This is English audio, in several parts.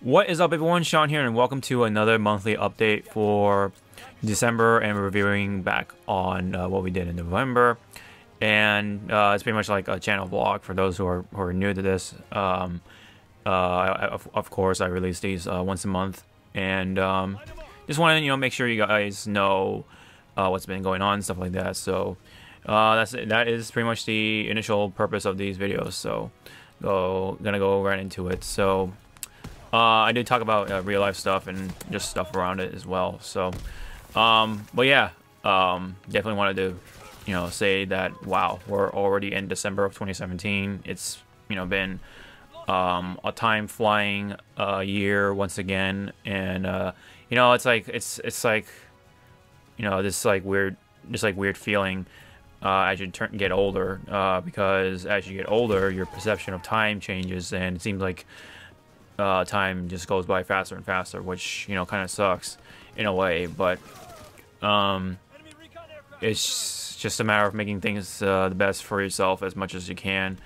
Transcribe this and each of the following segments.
What is up, everyone? Sean here, and welcome to another monthly update for December, and reviewing back on what we did in November. And it's pretty much like a channel vlog for those who are new to this. Of course, I release these once a month, and just want to make sure you guys know what's been going on and stuff like that. So that is pretty much the initial purpose of these videos. So gonna go right into it. So. I did talk about real life stuff and just stuff around it as well. So, but yeah, definitely wanted to, say that, wow, we're already in December of 2017. It's, been a time flying year once again. And, it's like this weird feeling as you get older, because as you get older, your perception of time changes, and it seems like time just goes by faster and faster, which kind of sucks in a way, but it's just a matter of making things the best for yourself as much as you can,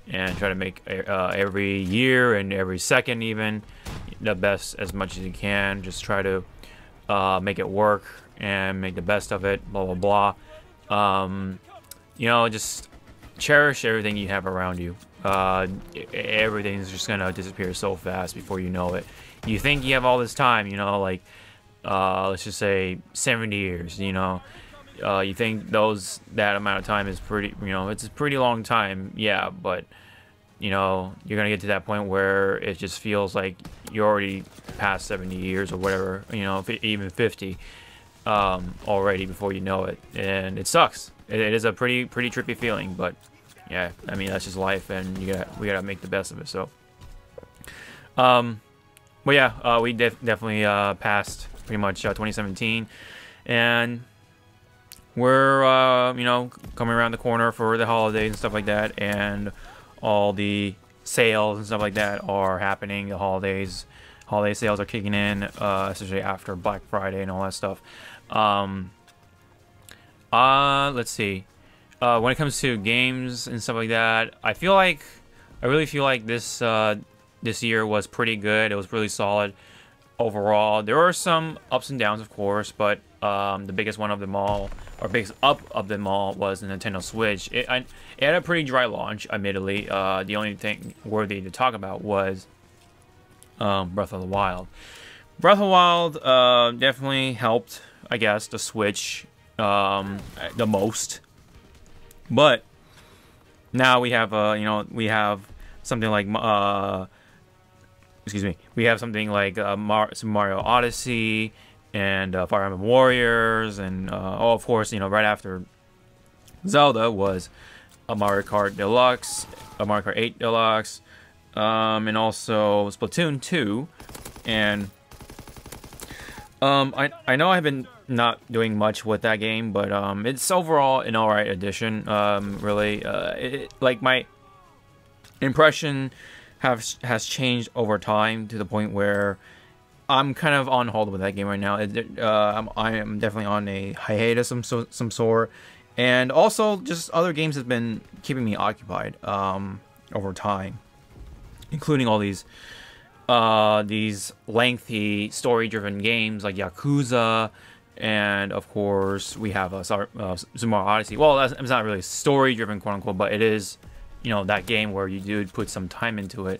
and try to make every year and every second even the best as much as you can. Just try to make it work and make the best of it, blah blah blah. Just cherish everything you have around you. Everything's just gonna disappear so fast before you know it. You think you have all this time, like let's just say 70 years. You think that amount of time is pretty, it's a pretty long time, yeah, but you're gonna get to that point where it just feels like you're already past 70 years or whatever, even 50 already before you know it, and it sucks. It is a pretty trippy feeling, but yeah, I mean, that's just life, and we gotta make the best of it. So, but yeah, we definitely passed pretty much 2017, and we're coming around the corner for the holidays and stuff like that, and all the sales and stuff like that are happening. The holiday sales are kicking in, especially after Black Friday and all that stuff. Let's see. When it comes to games and stuff like that, I really feel like this year was pretty good. It was really solid overall. There were some ups and downs, of course, but the biggest one of them all, or biggest up of them all, was the Nintendo Switch. It had a pretty dry launch, admittedly. The only thing worthy to talk about was Breath of the Wild. Breath of the Wild definitely helped, I guess, the Switch the most. But now we have we have something like we have something like Super Mario Odyssey and Fire Emblem Warriors, and of course, right after Zelda was a Mario Kart Deluxe, a Mario Kart 8 Deluxe, and also Splatoon 2. And I know I've been not doing much with that game, but it's overall an alright addition. Really, like, my impression has changed over time to the point where I'm kind of on hold with that game right now. I am definitely on a hiatus of some sort, and also just other games have been keeping me occupied over time, including all these lengthy story-driven games like Yakuza. And of course, we have Super Mario Odyssey. Well, it's not really story-driven, quote-unquote, but it is, that game where you do put some time into it.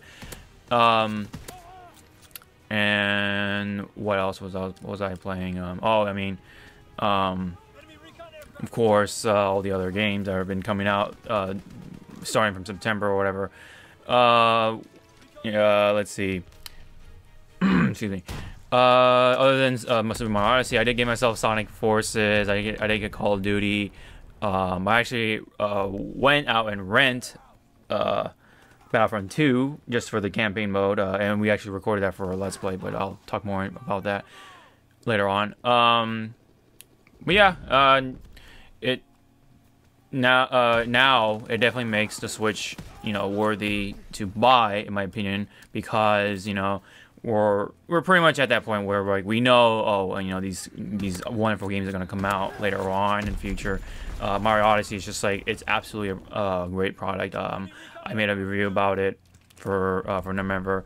And what else was I playing? Of course, all the other games that have been coming out, starting from September or whatever. Let's see. Excuse me. Other than Super Mario Odyssey, I did get myself Sonic Forces. I did get Call of Duty. I actually went out and rent Battlefront 2 just for the campaign mode, and we actually recorded that for a Let's Play, but I'll talk more about that later on. But yeah, now it definitely makes the Switch worthy to buy, in my opinion, because we're pretty much at that point where, like, we know, these wonderful games are going to come out later on in the future. Mario Odyssey is just like, it's absolutely a great product. I made a review about it for November,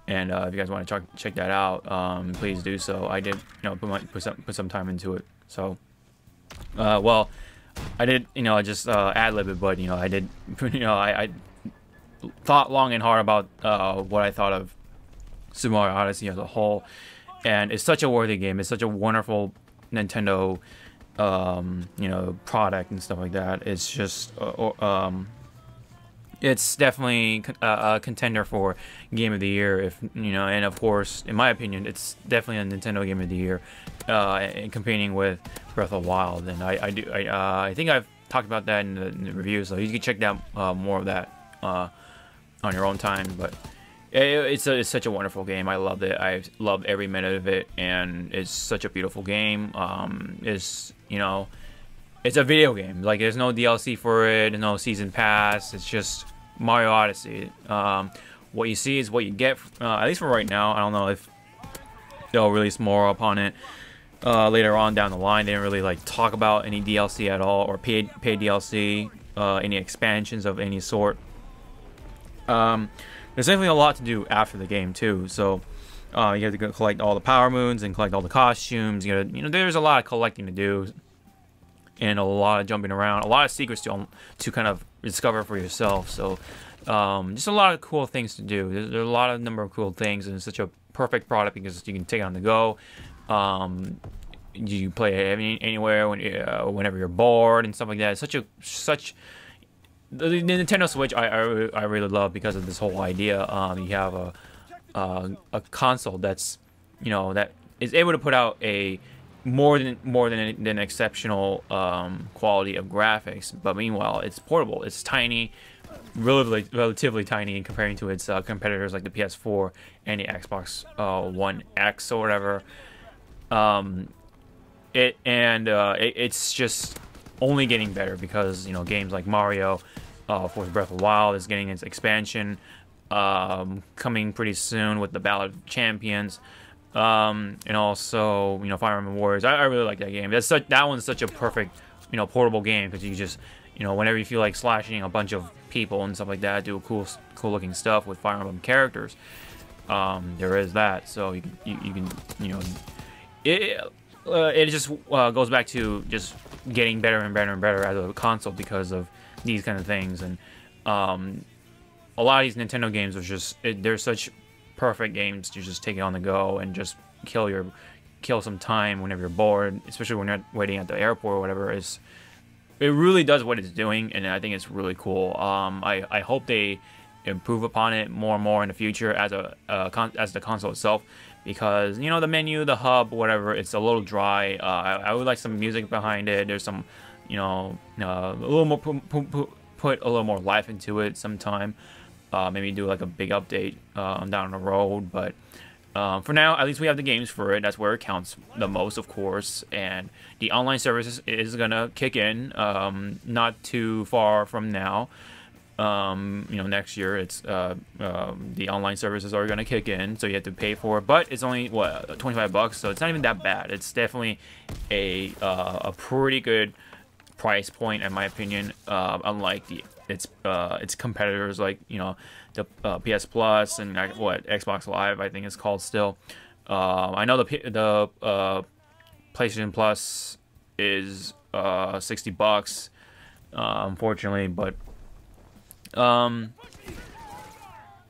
And if you guys want to check that out, please do so. I did, put some time into it. So, well, I did, just ad-lib it, but I did, I thought long and hard about what I thought of Super Mario Odyssey as a whole, and it's such a worthy game. It's such a wonderful Nintendo, product and stuff like that. It's just, it's definitely a contender for Game of the Year, and of course, in my opinion, it's definitely a Nintendo Game of the Year, and competing with Breath of the Wild. And I think I've talked about that in the review, so you can check out more of that on your own time. But it's such a wonderful game. I loved it. I loved every minute of it, and it's such a beautiful game. It's a video game. Like, there's no DLC for it, no season pass. It's just Mario Odyssey. What you see is what you get, at least for right now. I don't know if they'll release more upon it later on down the line. They didn't really talk about any DLC at all, or paid DLC, any expansions of any sort. There's definitely a lot to do after the game too. So you have to go collect all the power moons and collect all the costumes. There's a lot of collecting to do, and a lot of jumping around, a lot of secrets to kind of discover for yourself. So just a lot of cool things to do. There's a lot of number of cool things, and it's such a perfect product because you can take it on the go. You play it anywhere, whenever you're bored and stuff like that. It's such the Nintendo Switch I really love because of this whole idea. You have a console that's that is able to put out a more than exceptional quality of graphics, but meanwhile it's portable. It's tiny, relatively tiny in comparing to its competitors like the PS4 and the Xbox One X or whatever. It's just only getting better because games like Mario, of course, Breath of the Wild is getting its expansion coming pretty soon with the Ballad of Champions. And also, Fire Emblem Warriors. I really like that game. That one's such a perfect, portable game because you just, whenever you feel like slashing a bunch of people and stuff like that, do cool looking stuff with Fire Emblem characters. There is that, so you can, it just goes back to just getting better and better and better as a console because of these kind of things. And a lot of these Nintendo games are just they're such perfect games to just take it on the go and just kill some time whenever you're bored, especially when you're waiting at the airport or whatever. It really does what it's doing, and I think it's really cool. I hope they improve upon it more and more in the future as the console itself, because the menu, the hub, whatever, it's a little dry. I would like some music behind it. There's some a little more put a little more life into it sometime. Maybe do like a big update down the road, but for now, at least we have the games for it. That's where it counts the most, of course. And the online services is gonna kick in not too far from now. Next year, it's the online services are gonna kick in, so you have to pay for it. But it's only $25, so it's not even that bad. It's definitely a pretty good price point, in my opinion. Unlike its competitors like the PS Plus and Xbox Live, I think it's called still. I know the PlayStation Plus is $60, unfortunately, but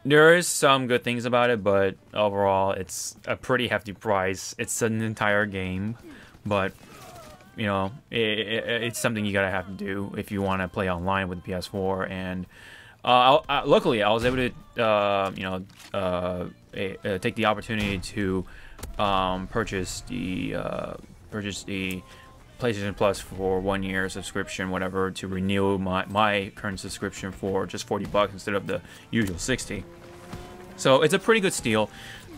there is some good things about it, but overall it's a pretty hefty price. It's an entire game, but it's something you gotta have to do if you want to play online with the PS4. And luckily, I was able to take the opportunity to purchase the PlayStation Plus for 1 year subscription, whatever, to renew my current subscription for just $40 instead of the usual $60. So it's a pretty good steal.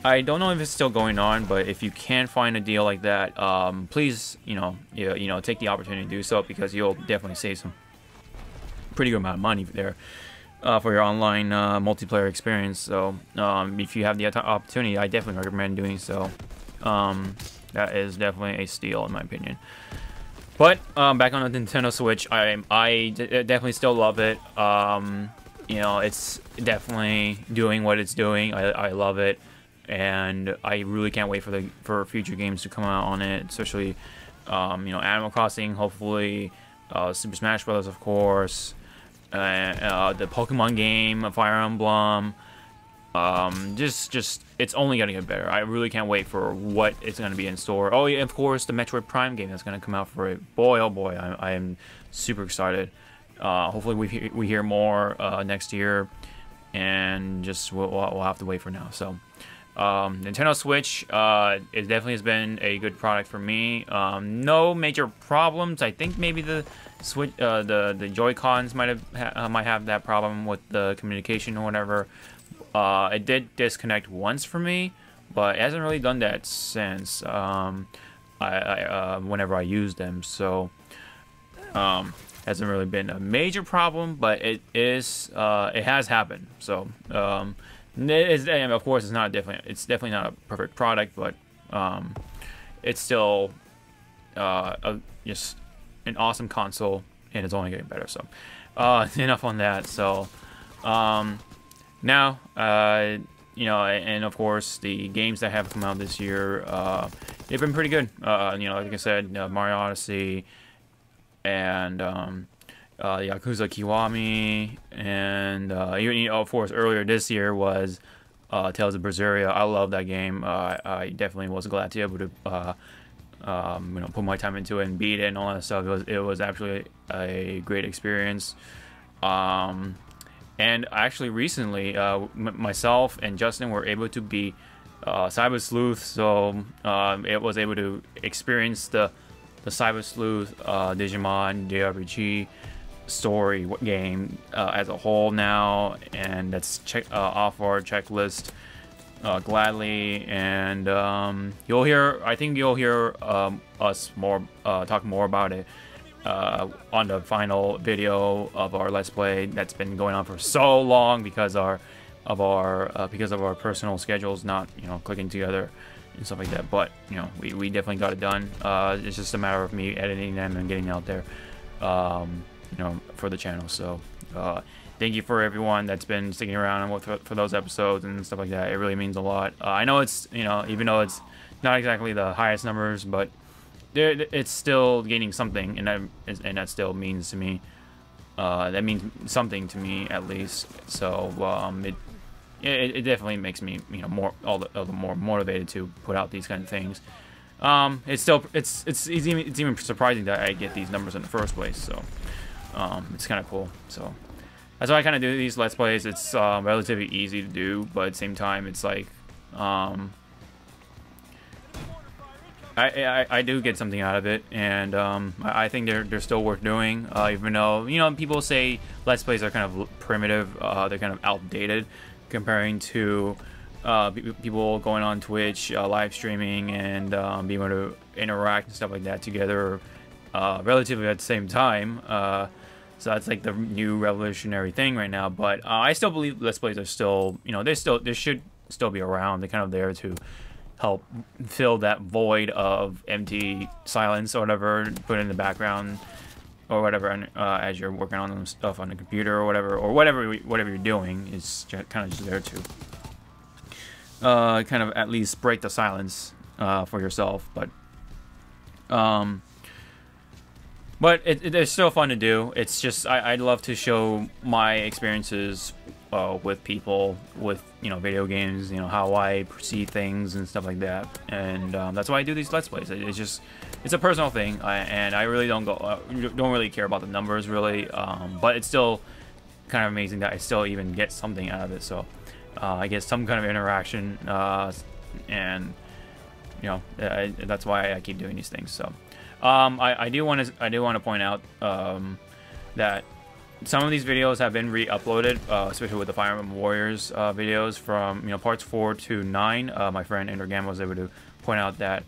I don't know if it's still going on, but if you can find a deal like that, please, take the opportunity to do so, because you'll definitely save some pretty good amount of money there for your online multiplayer experience. So if you have the opportunity, I definitely recommend doing so. That is definitely a steal, in my opinion. But back on the Nintendo Switch, I definitely still love it. It's definitely doing what it's doing. I love it. and I really can't wait for future games to come out on it, especially Animal Crossing, hopefully, Super Smash Bros. Of course, the Pokemon game, Fire Emblem. Just it's only gonna get better. I really can't wait for what it's gonna be in store. Oh yeah, of course, the Metroid Prime game that's gonna come out for it. Boy, oh boy, I am super excited. Hopefully we hear more next year, and just we'll have to wait for now. So, Nintendo Switch, it definitely has been a good product for me. No major problems. I think maybe the Switch, the Joy-Cons might have that problem with the communication or whatever. It did disconnect once for me, but it hasn't really done that since whenever I used them. So hasn't really been a major problem, but it has happened. So and of course it's definitely not a perfect product, but it's still just an awesome console, and it's only getting better. So enough on that. So now, and of course, the games that have come out this year, they've been pretty good. Like I said, Mario Odyssey, and Yakuza Kiwami, and of course, earlier this year was Tales of Berseria. I love that game. I definitely was glad to be able to put my time into it and beat it and all that stuff. It was actually a great experience. And actually recently, myself and Justin were able to beat Cyber Sleuth, so it was able to experience the Cyber Sleuth Digimon JRPG story game as a whole now, and that's off our checklist gladly. And I think you'll hear us talk more about it on the final video of our Let's Play that's been going on for so long because of our personal schedules not clicking together and stuff like that. But we definitely got it done. It's just a matter of me editing them and getting out there for the channel. So thank you for everyone that's been sticking around for those episodes and stuff like that. It really means a lot. I know it's even though it's not exactly the highest numbers, but it's still gaining something, and that still means to me. That means something to me at least. So it definitely makes me all the more motivated to put out these kind of things. It's even surprising that I get these numbers in the first place. So it's kind of cool. So that's why I kind of do these Let's Plays. It's relatively easy to do, but at the same time, it's like I do get something out of it, and I think they're still worth doing, even though people say Let's Plays are kind of primitive, they're kind of outdated comparing to people going on Twitch, live streaming, and being able to interact and stuff like that together relatively at the same time. So that's like the new revolutionary thing right now. But I still believe Let's Plays are still they should still be around. They're kind of there to help fill that void of empty silence or whatever, put it in the background or whatever, as you're working on stuff on the computer or whatever you're doing. Is kind of just there to kind of at least break the silence for yourself. But it's still fun to do. It's just I'd love to show my experiences with people, with video games, how I perceive things and stuff like that, and that's why I do these Let's Plays. It's a personal thing, and I really don't really care about the numbers really, but it's still kind of amazing that I still even get something out of it. So I get some kind of interaction, and that's why I keep doing these things. So I do want to point out that some of these videos have been re-uploaded, especially with the Fire Emblem Warriors videos from parts 4 to 9. My friend Endergam was able to point out that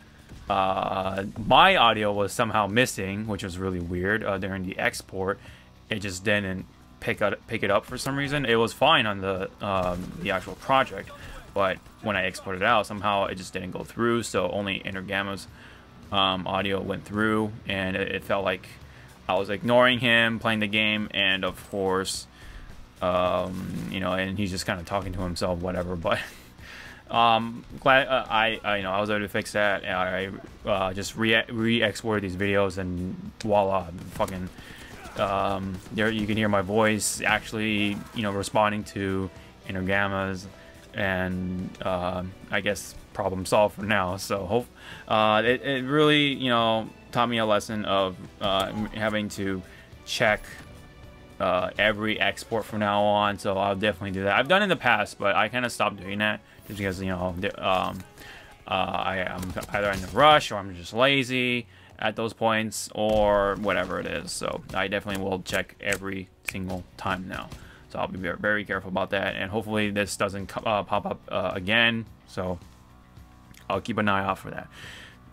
my audio was somehow missing, which was really weird during the export. It just didn't pick it up for some reason. It was fine on the actual project, but when I exported it out, somehow it just didn't go through. So only Endergamma's audio went through, and it felt like I was ignoring him playing the game, and of course, and he's just kind of talking to himself, whatever. But glad I you know I was able to fix that, and I just re-exported these videos, and voila, fucking there you can hear my voice actually, you know, responding to inner gammas, and I guess problem solved for now. So hope it really, you know, taught me a lesson of having to check every export from now on. So I'll definitely do that. I've done it in the past, but I kind of stopped doing that just because, you know, I'm either in a rush or I'm just lazy at those points or whatever it is. So I definitely will check every single time now. So I'll be very, very careful about that, and hopefully this doesn't pop up again. So I'll keep an eye out for that.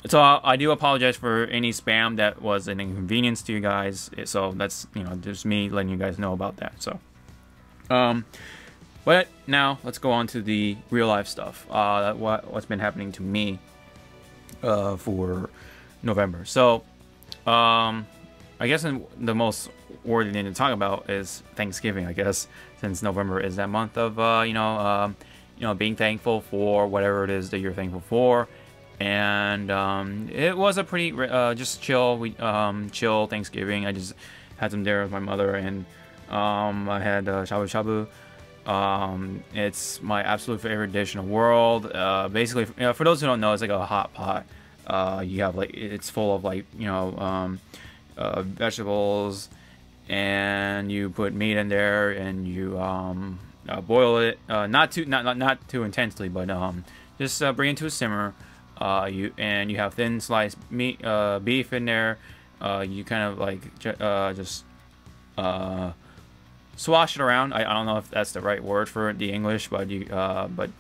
So I do apologize for any spam that was an inconvenience to you guys. So that's, you know, just me letting you guys know about that. So, but now let's go on to the real life stuff. What's been happening to me for November. So, I guess the most worthy thing to talk about is Thanksgiving. I guess since November is that month of you know, being thankful for whatever it is that you're thankful for. And it was a pretty just chill chill Thanksgiving. I just had some dinner with my mother, and I had shabu shabu. It's my absolute favorite dish in the world. Basically, you know, for those who don't know, it's like a hot pot. You have like, it's full of like, you know, vegetables, and you put meat in there, and you boil it, not too intensely, but just bring it to a simmer. You have thin sliced meat, beef in there. You kind of like just swash it around. I don't know if that's the right word for the English, but the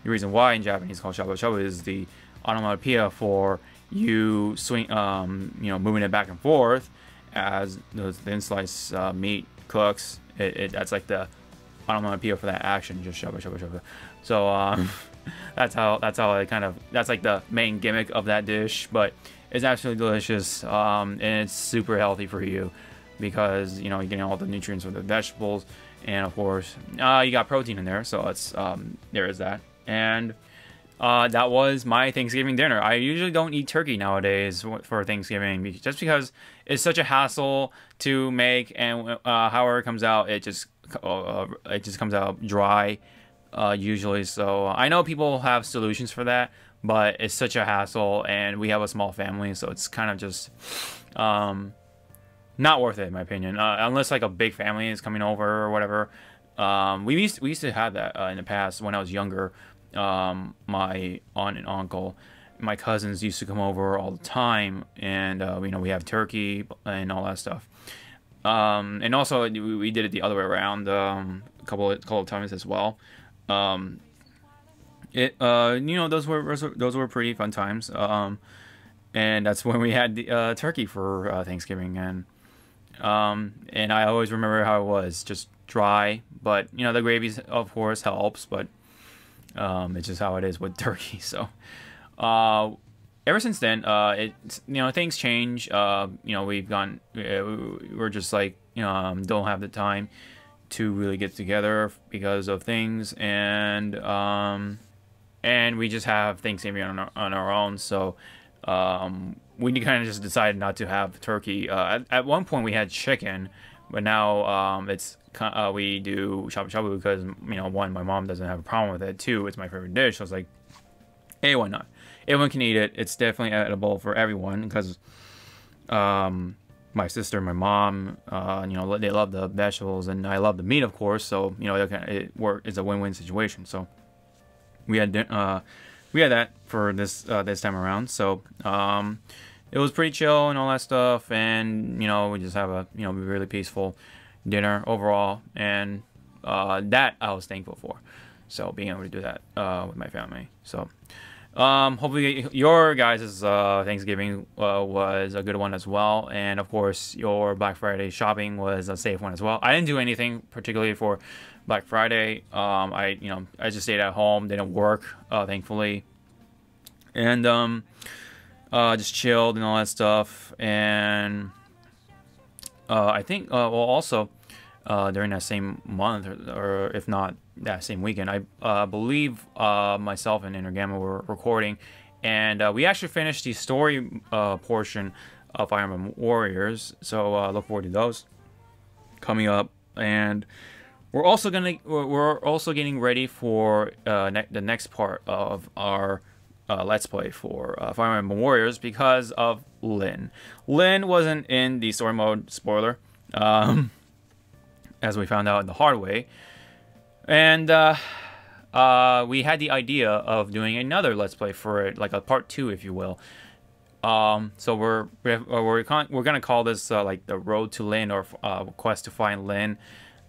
reason why in Japanese it's called shabu shabu is the onomatopoeia for you swing, you know, moving it back and forth as those thin sliced meat cooks. That's like the onomatopoeia for that action, just shabu shabu shabu. So that's how I kind of, that's like the main gimmick of that dish. But it's absolutely delicious, and it's super healthy for you because, you know, you're getting all the nutrients from the vegetables, and of course you got protein in there. So it's there is that. And that was my Thanksgiving dinner. I usually don't eat turkey nowadays for Thanksgiving, just because it's such a hassle to make, and however it comes out, it just comes out dry usually. So I know people have solutions for that, but it's such a hassle, and we have a small family, so it's kind of just not worth it in my opinion. Unless like a big family is coming over or whatever. We used to have that in the past when I was younger. My aunt and uncle, my cousins used to come over all the time, and you know, we have turkey and all that stuff. And also we did it the other way around a couple of times as well. You know, those were pretty fun times. And that's when we had the turkey for Thanksgiving, and I always remember how it was, just dry, but you know, the gravy of course helps, but it's just how it is with turkey. So ever since then, it's, you know, things change. You know, we're just like, you know, don't have the time to really get together because of things, and we just have Thanksgiving on our own. So we kind of just decided not to have turkey. At one point we had chicken, but now it's we do shabu shabu because, you know, one, my mom doesn't have a problem with it. Two, it's my favorite dish. So I was like, hey, why not? Everyone can eat it. It's definitely edible for everyone because my sister and my mom, you know, they love the vegetables, and I love the meat, of course. So, you know, it's a win-win situation. So we had that for this time around. So it was pretty chill and all that stuff, and you know, we just have a, you know, really peaceful dinner overall, and that I was thankful for. So being able to do that with my family. So hopefully your guys' Thanksgiving was a good one as well, and of course your Black Friday shopping was a safe one as well. I didn't do anything particularly for Black Friday. I just stayed at home, didn't work, thankfully, and just chilled and all that stuff. And I think well, also during that same month, or if not that same weekend. I believe myself and Energamma were recording, and we actually finished the story portion of Fire Emblem Warriors. So look forward to those coming up, and we're also getting ready for the next part of our Let's Play for Fire Emblem Warriors because of Lyn. Lyn wasn't in the story mode, spoiler, as we found out in the hard way. And we had the idea of doing another Let's Play for it, like a part 2, if you will. So we're gonna call this like the Road to Lyn, or Quest to Find Lyn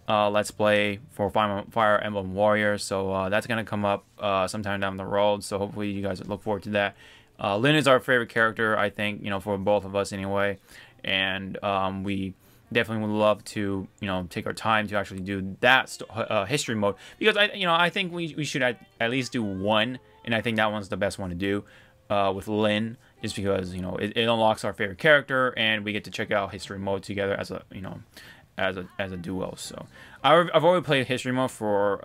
Let's Play for Fire Emblem Warriors. So that's gonna come up sometime down the road. So hopefully you guys look forward to that. Lyn is our favorite character, I think, you know, for both of us anyway, and we definitely would love to, you know, take our time to actually do that history mode, because I think we should at least do one, and I think that one's the best one to do with Lyn, just because, you know, it unlocks our favorite character and we get to check out history mode together as a, you know, as a duo. So I've already played history mode for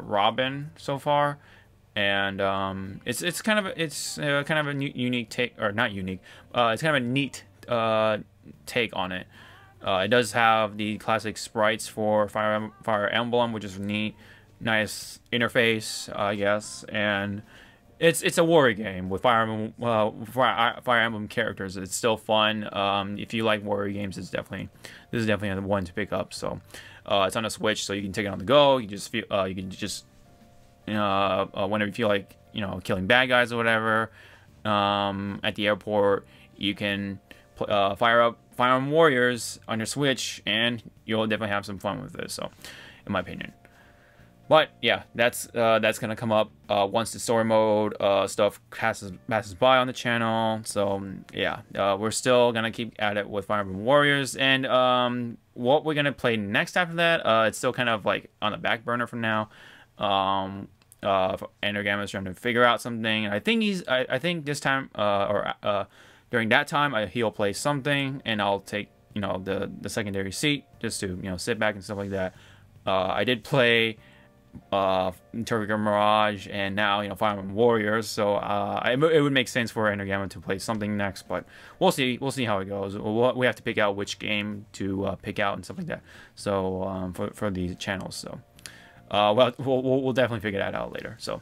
Robin so far, and it's kind of a unique take, or not unique. It's kind of a neat take on it. It does have the classic sprites for Fire Emblem, which is neat, nice interface, I guess, and it's a warrior game with Fire Emblem characters. It's still fun. If you like warrior games, this is definitely the one to pick up. So it's on a Switch, so you can take it on the go. You can just whenever you feel like, you know, killing bad guys or whatever, at the airport, you can fire up Fire Emblem Warriors on your Switch, and you'll definitely have some fun with this. So, in my opinion. But yeah, that's gonna come up once the story mode stuff passes by on the channel. So yeah, we're still gonna keep at it with Fire Emblem Warriors, and what we're gonna play next after that, it's still kind of like on the back burner for now. Energamma's trying to figure out something, and I think this time during that time he'll play something, and I'll take, you know, the secondary seat just to, you know, sit back and stuff like that. I did play Turrican Mirage, and now, you know, Fire Emblem Warriors, so it would make sense for Energamma to play something next, but we'll see how it goes. We have to pick out which game to pick out and stuff like that, so for these channels. So well, we'll definitely figure that out later. So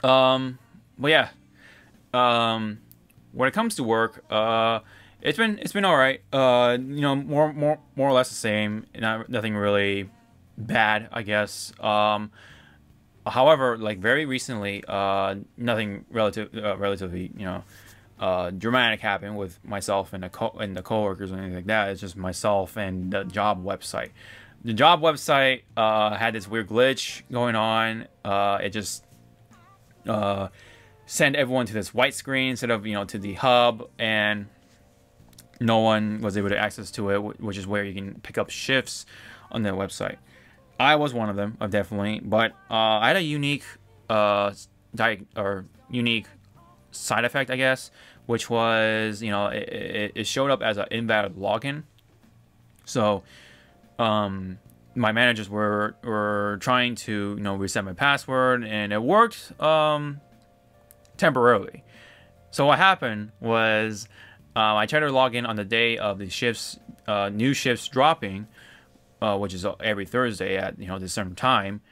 but yeah, when it comes to work, it's been all right. You know, more or less the same. Nothing really bad, I guess. However, like very recently, nothing relatively, you know, dramatic happened with myself and the coworkers or anything like that. It's just myself and the job website. The job website had this weird glitch going on. It just sent everyone to this white screen instead of, you know, to the hub, and no one was able to access to it, which is where you can pick up shifts on the website. I was one of them, definitely, but I had a unique unique side effect, I guess, which was, you know, it showed up as an invalid login. So my managers were trying to, you know, reset my password, and it worked temporarily. So what happened was I tried to log in on the day of the shifts, new shifts dropping, which is every Thursday at, you know, this certain time.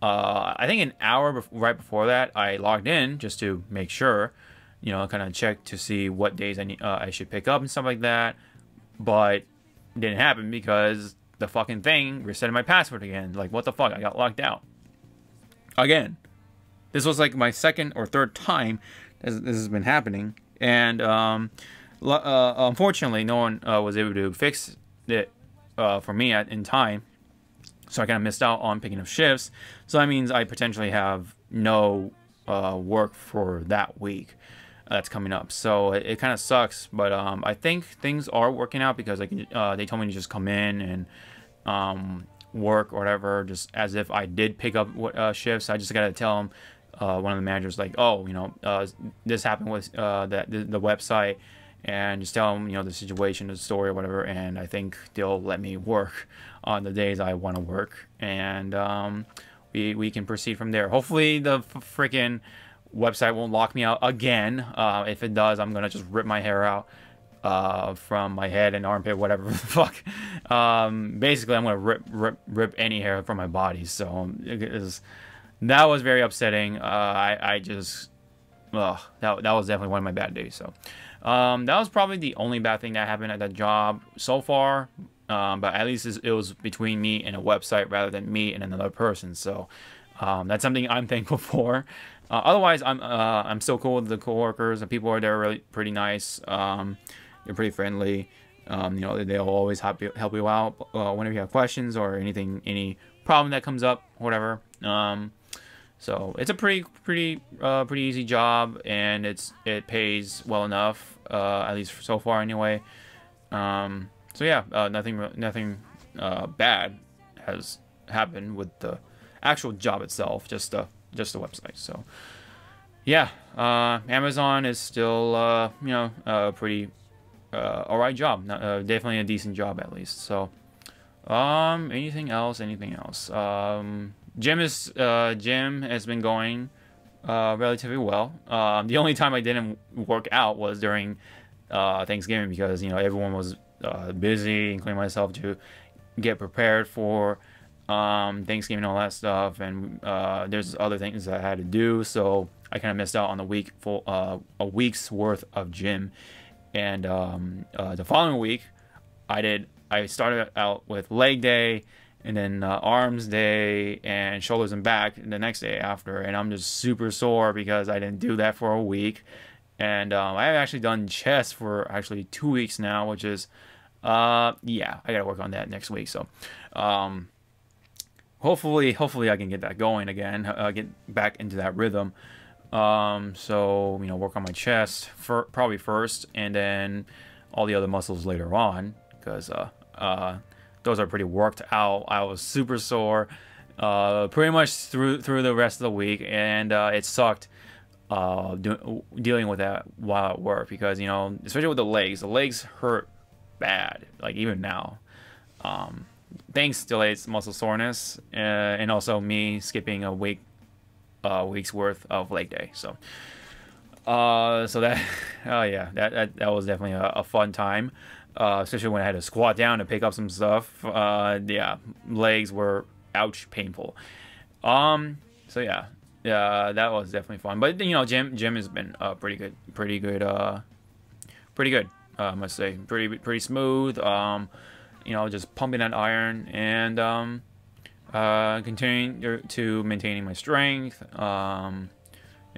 I think an hour right before that, I logged in just to make sure, you know, kind of check to see what days I should pick up and stuff like that. But it didn't happen because the fucking thing resetted my password again. Like, what the fuck? I got locked out again. This was like my second or third time this has been happening, and unfortunately, no one was able to fix it for me in time, so I kind of missed out on picking up shifts. So that means I potentially have no work for that week that's coming up. So it kind of sucks, but I think things are working out because I can, they told me to just come in and work or whatever, just as if I did pick up shifts. I just gotta tell them, one of the managers, like, oh, you know, this happened with the website, and just tell them, you know, the situation, the story, or whatever, and I think they'll let me work on the days I want to work. And we can proceed from there. Hopefully the freaking website won't lock me out again. If it does, I'm gonna just rip my hair out from my head and armpit, whatever the fuck. Basically, I'm gonna rip any hair from my body. So that was very upsetting. I just, that was definitely one of my bad days. So that was probably the only bad thing that happened at that job so far. But at least it was between me and a website rather than me and another person. So that's something I'm thankful for. Otherwise, I'm still cool with the coworkers. The people are there really pretty nice. They're pretty friendly. You know, they'll always help you out whenever you have questions or any problem that comes up, whatever. So it's a pretty easy job, and it pays well enough, at least so far anyway. So yeah, nothing bad has happened with the actual job itself, just the website. So yeah, Amazon is still you know, pretty alright job, definitely a decent job at least. So anything else? Gym has been going relatively well. The only time I didn't work out was during Thanksgiving, because you know, everyone was busy, including myself, to get prepared for Thanksgiving and all that stuff, and there's other things that I had to do, so I kind of missed out on a week's worth of gym. And the following week, I started out with leg day, and then arms day, and shoulders and back the next day after, and I'm just super sore because I didn't do that for a week. And I've actually done chest for actually 2 weeks now, which is yeah, I gotta work on that next week. So hopefully I can get that going again, get back into that rhythm. So you know, work on my chest probably first, and then all the other muscles later on, because those are pretty worked out. I was super sore pretty much through the rest of the week, and it sucked dealing with that while at work, because you know, especially with the legs hurt bad, like even now, thanks to its muscle soreness, and also me skipping a week's worth of leg day. So so that yeah, that was definitely a fun time, especially when I had to squat down to pick up some stuff. Yeah, legs were ouch painful. So yeah, that was definitely fun. But you know, gym has been pretty good. I must say, pretty smooth. You know, just pumping that iron, and continuing to maintaining my strength, and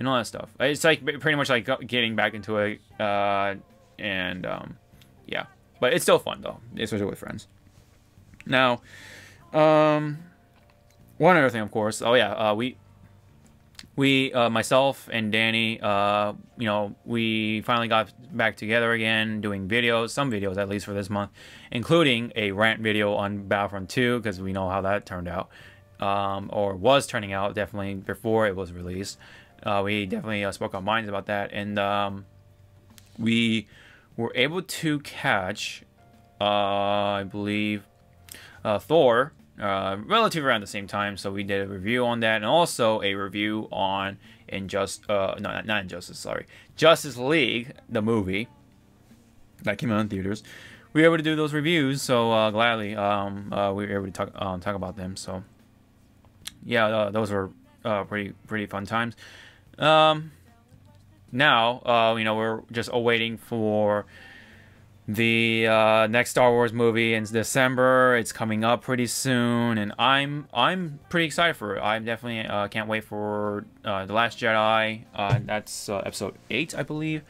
all that stuff. It's like pretty much like getting back into it, and yeah, but it's still fun though, especially with friends. Now, one other thing, of course. Oh yeah, we myself and Danny, you know, we finally got back together again, doing videos, some videos at least for this month, including a rant video on Battlefront 2, because we know how that turned out, or was turning out, definitely before it was released. We definitely spoke our minds about that, and we were able to catch, I believe, Thor, relatively around the same time, so we did a review on that, and also a review on not Injustice, sorry, Justice League, the movie that came out in theaters. We were able to do those reviews, so gladly we were able to talk about them. So yeah, those were pretty fun times. Now you know, we're just awaiting for the next Star Wars movie in December. It's coming up pretty soon, and I'm pretty excited for it. I definitely can't wait for The Last Jedi. That's episode 8, I believe.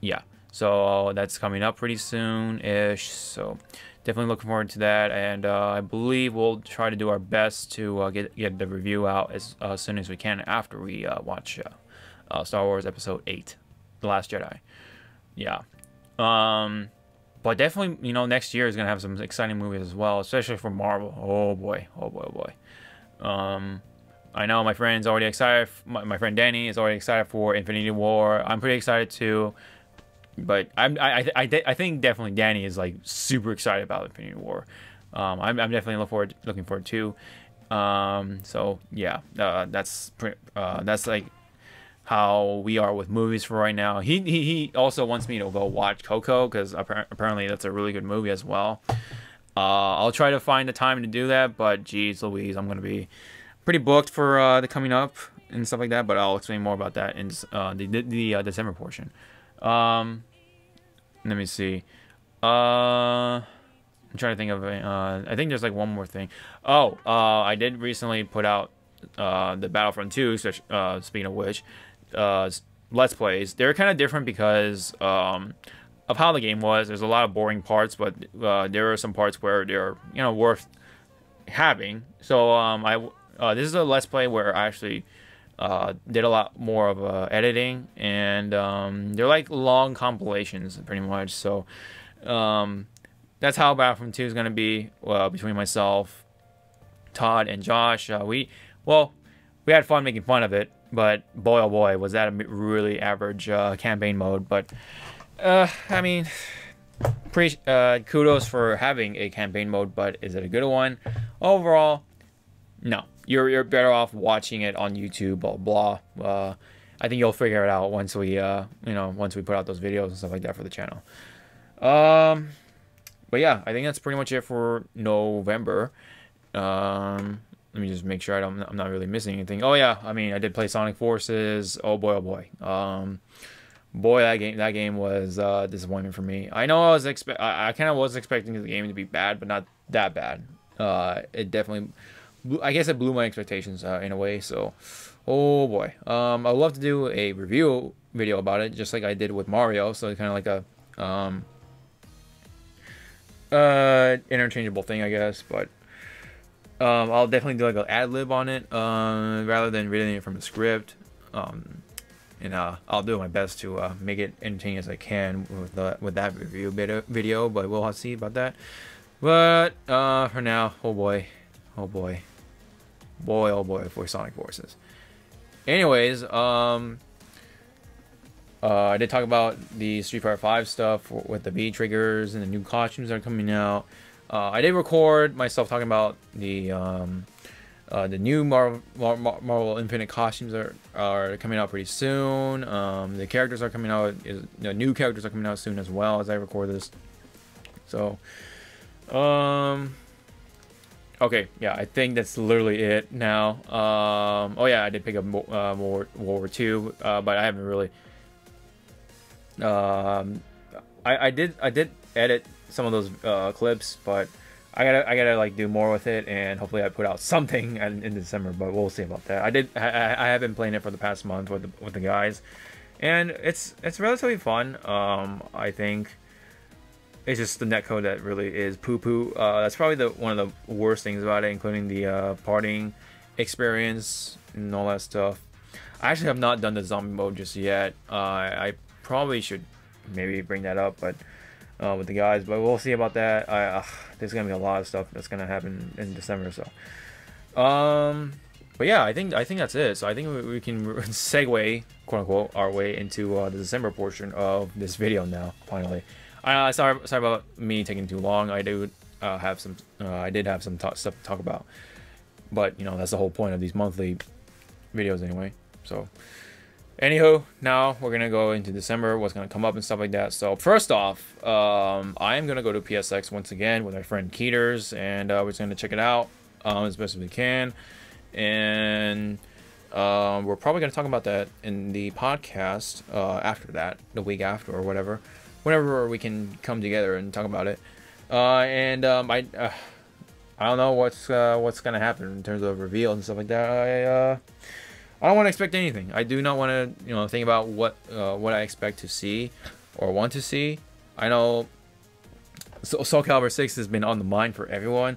Yeah, so that's coming up pretty soon-ish. So definitely looking forward to that, and I believe we'll try to do our best to get the review out as soon as we can after we watch Star Wars episode 8, The Last Jedi. Yeah. But definitely, you know, next year is going to have some exciting movies as well, especially for Marvel. Oh boy. I know my friend's already excited. My friend Danny is already excited for Infinity War. I'm pretty excited too. But I think definitely Danny is like super excited about Infinity War. I'm definitely looking forward to. So yeah, that's like how we are with movies for right now. He also wants me to go watch Coco because apparently that's a really good movie as well. I'll try to find the time to do that, but geez Louise, I'm gonna be pretty booked for the coming up and stuff like that. But I'll explain more about that in the December portion. Let me see. I'm trying to think of I think there's like one more thing. Oh, I did recently put out the Battlefront 2. Speaking of which, Let's Plays. They're kind of different because of how the game was. There's a lot of boring parts, but there are some parts where they're worth having. So this is a Let's Play where I actually did a lot more of editing, and they're like long compilations pretty much. So that's how Battlefront 2 is going to be between myself, Todd, and Josh. We had fun making fun of it, but boy oh boy was that a really average campaign mode. But I mean, kudos for having a campaign mode, but is it a good one? Overall, no. You're better off watching it on YouTube, blah blah. I think you'll figure it out once we once we put out those videos and stuff like that for the channel. But yeah, I think that's pretty much it for November. Let me just make sure I'm not really missing anything. Oh yeah, I mean I did play Sonic Forces. Oh boy, oh boy. Boy, that game was disappointment for me. I know I kind of was expecting the game to be bad, but not that bad. It definitely, I guess it blew my expectations in a way. So, oh boy. I'd love to do a review video about it, just like I did with Mario. So kind of like a interchangeable thing, I guess. But I'll definitely do like an ad lib on it rather than reading it from the script. And I'll do my best to make it entertaining as I can with that review video, but we'll have to see about that. But for now, oh boy for Sonic Forces. Anyways, I did talk about the Street Fighter 5 stuff with the V triggers and the new costumes that are coming out. I did record myself talking about the new Marvel Infinite costumes are coming out pretty soon. The characters are coming out. New characters are coming out soon as well as I record this. So, okay, yeah, I think that's literally it now. Oh yeah, I did pick up World War II, but I haven't really. I did edit some of those clips, but I gotta like do more with it, and hopefully I put out something in December. But we'll see about that. I have been playing it for the past month with the guys, and it's relatively fun. I think it's just the netcode that really is poo-poo. That's probably one of the worst things about it, including the partying experience and all that stuff. I actually have not done the zombie mode just yet. I probably should maybe bring that up, but with the guys, but we'll see about that. There's gonna be a lot of stuff that's gonna happen in December, so but yeah, I think that's it. So I think we can segue, quote unquote, our way into the December portion of this video now. Finally, sorry about me taking too long. I did have some stuff to talk about, but that's the whole point of these monthly videos anyway. So anywho, now we're gonna go into December, what's gonna come up and stuff like that. So first off, I am gonna go to PSX once again with my friend Keeters, and we're just gonna check it out as best as we can. And we're probably gonna talk about that in the podcast after that, the week after or whatever, whenever we can come together and talk about it. I don't know what's gonna happen in terms of reveals and stuff like that. I don't want to expect anything. I do not want to, think about what I expect to see or want to see. I know Soul Calibur 6 has been on the mind for everyone.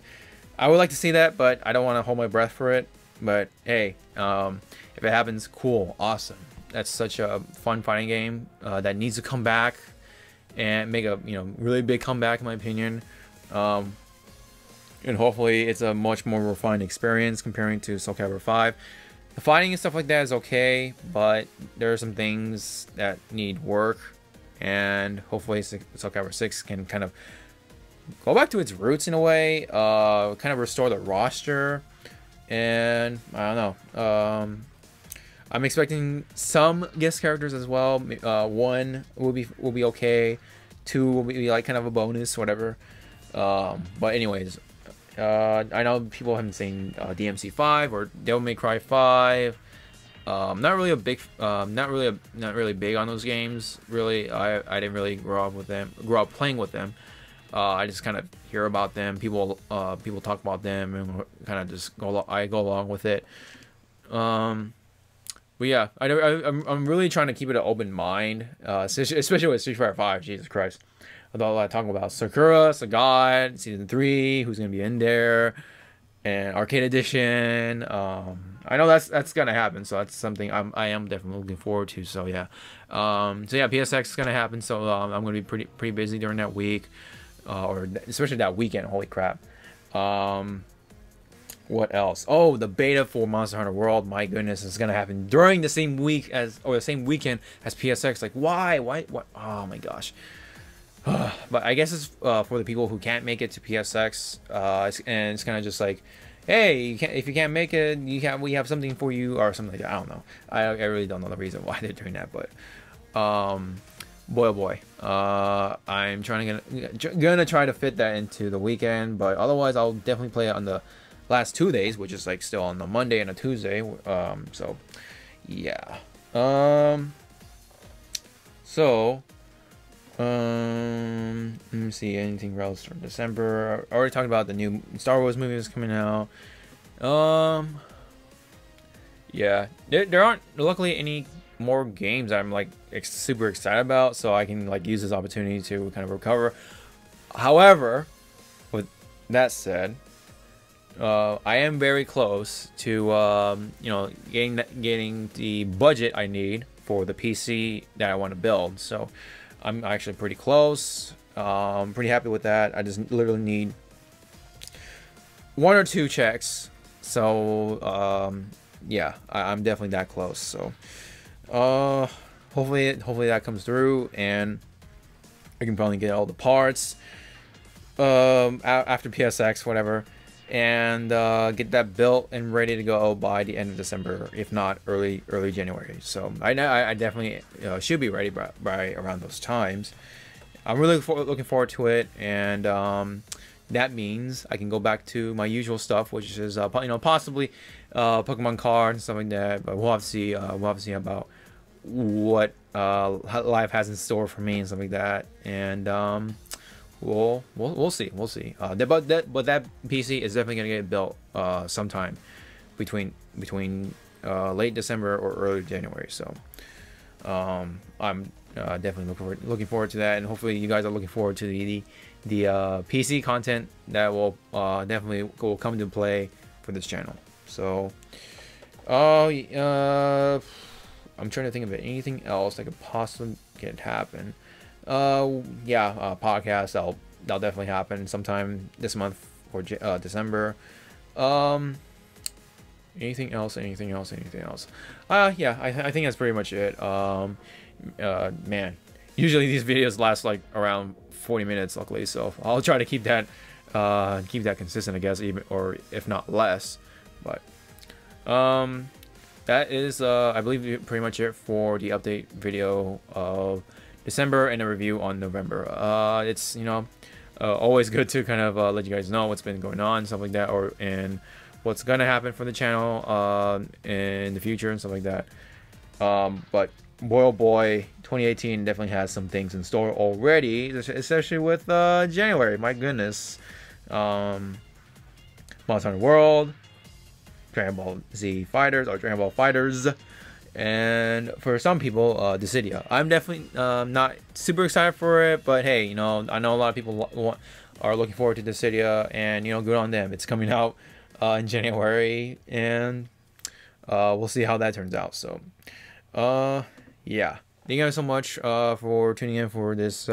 I would like to see that, but I don't want to hold my breath for it. But hey, if it happens, cool, awesome. That's such a fun fighting game that needs to come back and make a really big comeback, in my opinion. And hopefully, it's a much more refined experience comparing to Soul Calibur 5. The fighting and stuff like that is okay, but there are some things that need work, and hopefully Soul Calibur 6 can kind of go back to its roots in a way, kind of restore the roster, and I don't know. I'm expecting some guest characters as well. One will be okay. Two will be like kind of a bonus, whatever. But anyways, I know people have been saying DMC5 or Devil May Cry 5. Not really big on those games. Really, I didn't really grow up playing with them. I just kind of hear about them. People talk about them, and kind of just I go along with it. But yeah, I'm really trying to keep it an open mind, especially with Street Fighter 5. Jesus Christ, I thought a lot talking about Sakura, Sagat, Season 3, who's gonna be in there, and Arcade Edition. I know that's gonna happen, so that's something I am definitely looking forward to. So yeah, PSX is gonna happen. So I'm gonna be pretty busy during that week, or especially that weekend. Holy crap! What else? Oh, the beta for Monster Hunter World. My goodness, is gonna happen during the same week the same weekend as PSX. Like, why? What? Oh my gosh. But I guess it's for the people who can't make it to PSX. And it's kind of just like, hey, if you can't make it, we have something for you or something like that. I don't know. I really don't know the reason why they're doing that, but boy oh boy, I'm gonna try to fit that into the weekend. But otherwise, I'll definitely play it on the last 2 days, which is like still on the Monday and a Tuesday. So yeah. Let me see, anything else from December. I already talked about the new Star Wars movie that's coming out. Yeah, there aren't luckily any more games I'm like super excited about, so I can like use this opportunity to kind of recover. However, with that said, I am very close to getting the budget I need for the PC that I want to build. So I'm actually pretty close. Pretty happy with that. I just literally need 1 or 2 checks. So yeah, I'm definitely that close. So hopefully that comes through, and I can probably get all the parts after PSX, whatever, and get that built and ready to go by the end of December, if not early January. So I definitely should be ready by around those times. I'm really looking forward to it, and that means I can go back to my usual stuff, which is possibly Pokemon cards and stuff like that. But we'll have to see. We'll have to see about what life has in store for me and stuff like that. And we'll see. But that PC is definitely gonna get built sometime between late December or early January. So I'm definitely looking forward to that, and hopefully you guys are looking forward to the PC content that will definitely will come to play for this channel. So I'm trying to think of anything else that could possibly happen. Podcast that'll definitely happen sometime this month or December. Anything else? I think that's pretty much it. Man, usually these videos last like around 40 minutes, luckily, so I'll try to keep that consistent, I guess, even, or if not less. But that is I believe pretty much it for the update video of December and a review on November. It's always good to kind of let you guys know what's been going on, stuff like that, and what's gonna happen for the channel in the future and stuff like that. But boy oh boy, 2018 definitely has some things in store already, especially with January. My goodness. Monster Hunter World, Dragon Ball Z Fighters, or Dragon Ball Fighters, and for some people, Dissidia. I'm definitely not super excited for it, but hey, I know a lot of people are looking forward to Dissidia, and good on them. It's coming out in January, and we'll see how that turns out. So yeah, thank you guys so much for tuning in for this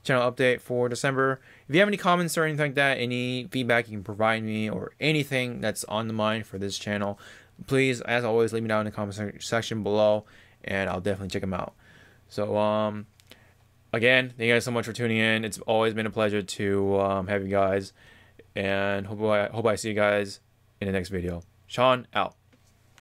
channel update for December. If you have any comments or anything like that, any feedback you can provide me, or anything that's on the mind for this channel, please, as always, leave me down in the comment section below, and I'll definitely check them out. So again, thank you guys so much for tuning in. It's always been a pleasure to have you guys, and hope I see you guys in the next video. Sean out.